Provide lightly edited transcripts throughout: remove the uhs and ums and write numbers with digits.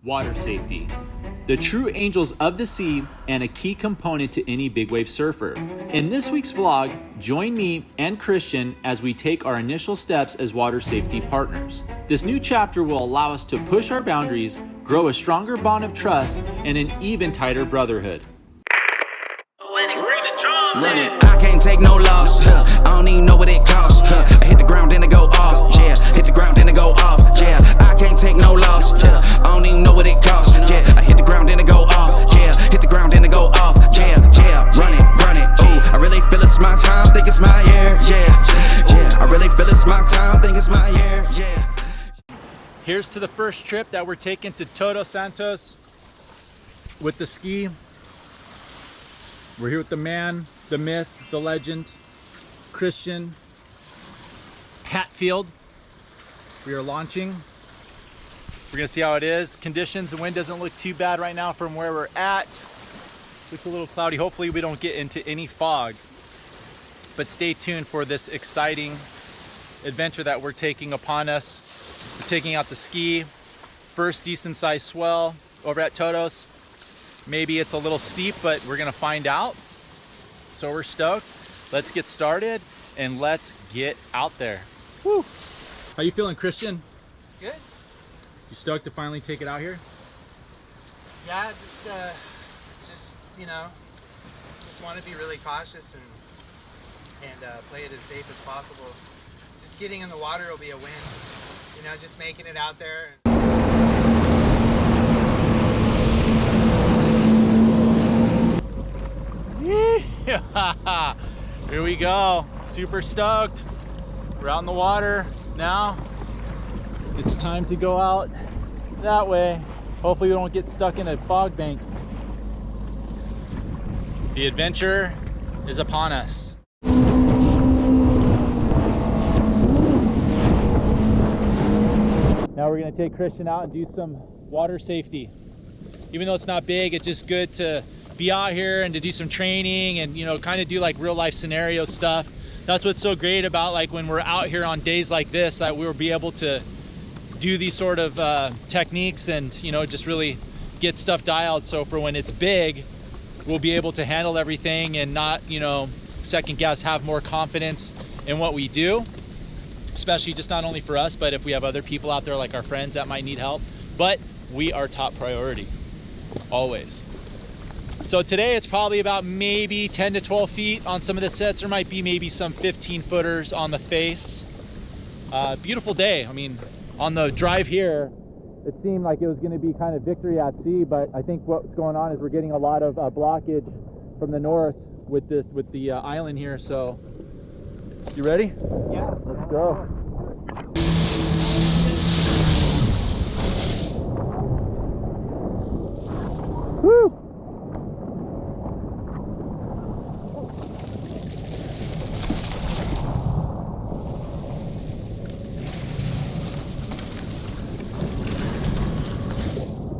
Water safety. The true angels of the sea and a key component to any big wave surfer. In this week's vlog, join me and Christian as we take our initial steps as water safety partners. This new chapter will allow us to push our boundaries, grow a stronger bond of trust, and an even tighter brotherhood. Run it. I can't take no loss. I don't even know what it costs. I hit the ground then I go off. Yeah, hit the ground then I go off. Yeah, I can't take no loss. I don't even know what it costs. Yeah, I hit the ground then I go off. Yeah, hit the ground then I go off. Yeah, run it. Ooh, I really feel it's my time. Think it's my year. Yeah. I really feel it's my time. Think it's my year. Yeah. Here's to the first trip that we're taking to Todos Santos with the ski. We're here with the man, the myth, the legend, Christian, Hatfeild. We are launching. We're gonna see how it is. Conditions, the wind doesn't look too bad right now from where we're at. Looks a little cloudy. Hopefully we don't get into any fog. But stay tuned for this exciting adventure that we're taking upon us. We're taking out the ski. First decent sized swell over at Todos. Maybe it's a little steep, but we're gonna find out. So we're stoked. Let's get started and let's get out there. Woo! How you feeling, Christian? Good. You stoked to finally take it out here? Yeah, just you know, just want to be really cautious and play it as safe as possible. Just getting in the water will be a win. You know, just making it out there. Here we go. Super stoked. We're out in the water now. It's time to go out that way. Hopefully we don't get stuck in a fog bank. The adventure is upon us. Now we're gonna take Christian out and do some water safety. Even though it's not big, it's just good to be out here and to do some training and, you know, kind of do like real life scenario stuff. That's what's so great about like when we're out here on days like this, that we'll be able to do these sort of techniques and, you know, just really get stuff dialed. So for when it's big, we'll be able to handle everything and not, you know, second guess, have more confidence in what we do, especially just not only for us, but if we have other people out there like our friends that might need help. But we are top priority, always. So today it's probably about maybe 10 to 12 feet on some of the sets. There might be maybe some 15 footers on the face. Beautiful day. I mean, on the drive here, it seemed like it was going to be kind of victory at sea, but I think what's going on is we're getting a lot of blockage from the north with the island here. So, you ready? Yeah. Let's go. Woo!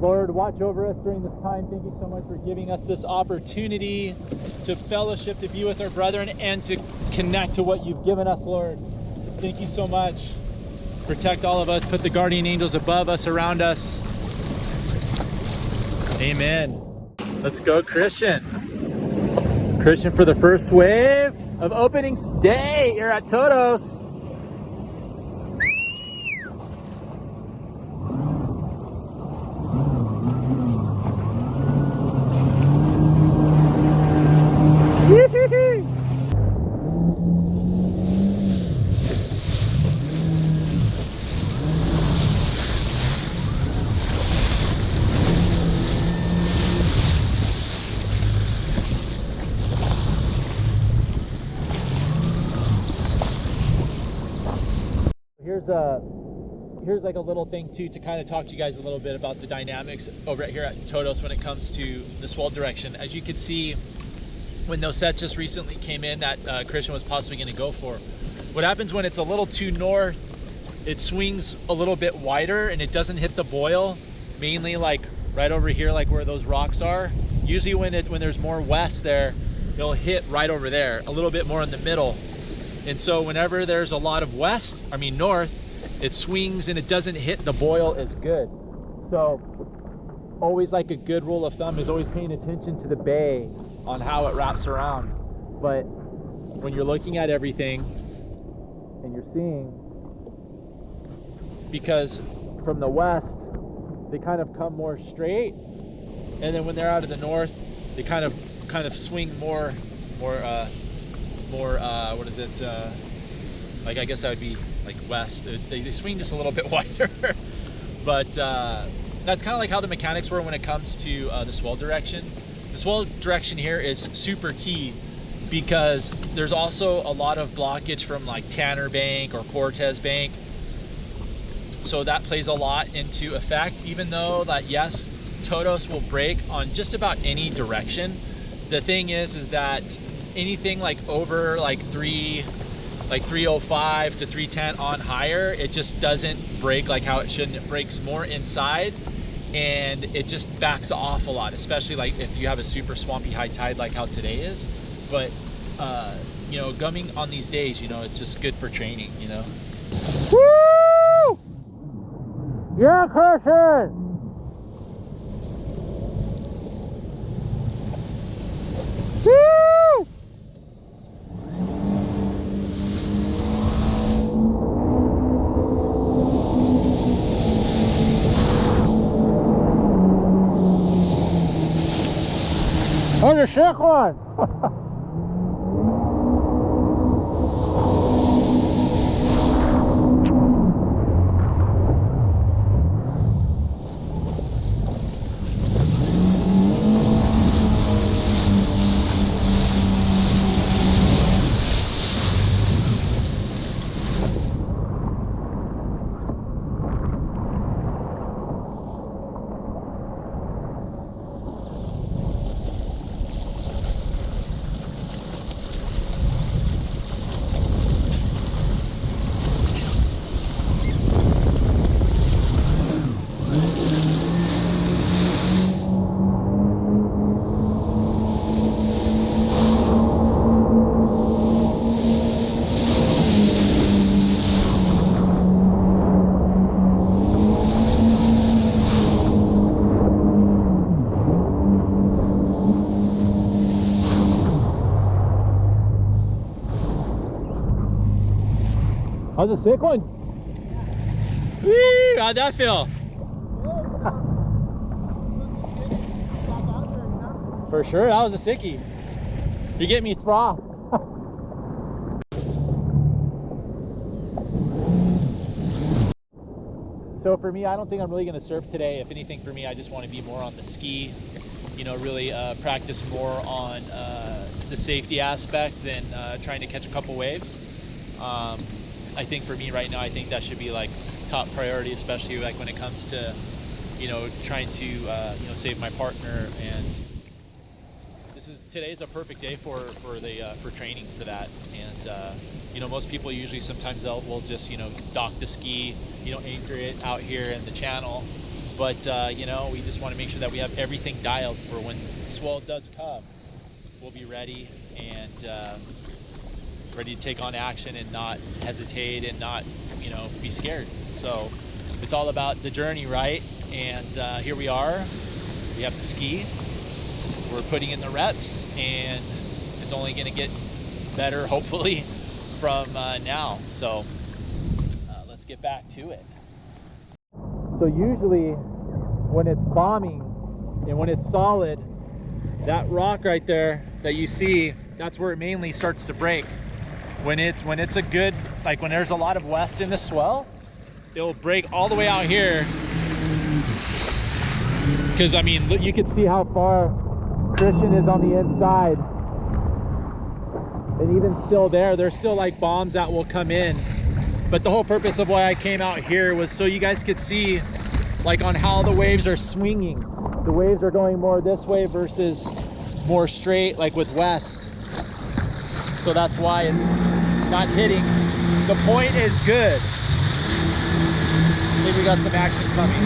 Lord, watch over us during this time. Thank you so much for giving us this opportunity to fellowship, to be with our brethren, and to connect to what you've given us, Lord. Thank you so much. Protect all of us. Put the guardian angels above us, around us. Amen. Let's go, Christian. Christian for the first wave of opening day here at Todos. Here's like a little thing too to kind of talk to you guys a little bit about the dynamics over here at Todos when it comes to the swell direction. As you can see, when those sets just recently came in that Christian was possibly going to go for, what happens when it's a little too north, it swings a little bit wider and it doesn't hit the boil, mainly like right over here, like where those rocks are. Usually when there's more west there, it'll hit right over there, a little bit more in the middle. And so whenever there's a lot of north, it swings and it doesn't hit the boil as good. So always like a good rule of thumb is always paying attention to the bay on how it wraps around. But when you're looking at everything and you're seeing, because from the west they kind of come more straight, and then when they're out of the north they kind of swing more what is it, like I guess that would be like west. They swing just a little bit wider. But that's kind of like how the mechanics were when it comes to the swell direction. The swell direction here is super key, because there's also a lot of blockage from like Tanner Bank or Cortez Bank, so that plays a lot into effect. Even though that, yes, Todos will break on just about any direction, the thing is that anything like over like 305 to 310 on higher, it just doesn't break like how it should. It breaks more inside and it just backs off a lot, especially like if you have a super swampy high tide like how today is. But you know, gumming on these days, you know, it's just good for training, you know. Woo! Yeah, Christian! Woo! Oh, the sick one! How's a sick one? Woo! How'd that feel? For sure, that was a sickie. You get me frothed. So for me, I don't think I'm really going to surf today. If anything, for me, I just want to be more on the ski, you know, really practice more on the safety aspect than trying to catch a couple waves. I think for me right now, I think that should be like top priority, especially like when it comes to, you know, trying to, you know, save my partner. And today's a perfect day for training for that. And you know, most people usually sometimes will just, you know, dock the ski, you know, anchor it out here in the channel. But you know, we just want to make sure that we have everything dialed for when the swell does come. We'll be ready and ready to take on action and not hesitate and not, you know, be scared. So it's all about the journey, right? And here we are. We have the ski. We're putting in the reps, and it's only going to get better, hopefully, from now. So let's get back to it. So usually when it's bombing and when it's solid, that rock right there that you see, that's where it mainly starts to break. When it's a good, like when there's a lot of west in the swell, it'll break all the way out here. Because I mean, look, you can see how far Christian is on the inside. And even still there's still like bombs that will come in. But the whole purpose of why I came out here was so you guys could see like on how the waves are swinging. The waves are going more this way versus more straight, like with west. So that's why it's not hitting. The point is good. Maybe we got some action coming.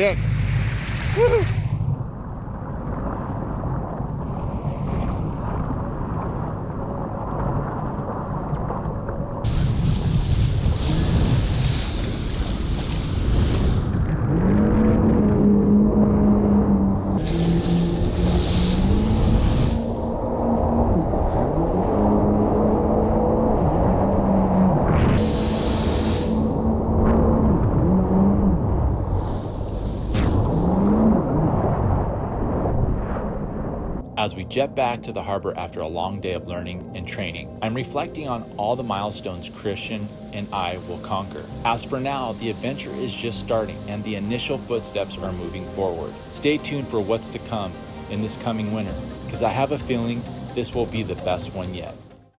6. Woo-hoo. As we jet back to the harbor after a long day of learning and training, I'm reflecting on all the milestones Christian and I will conquer. As for now, the adventure is just starting and the initial footsteps are moving forward. Stay tuned for what's to come in this coming winter, because I have a feeling this will be the best one yet.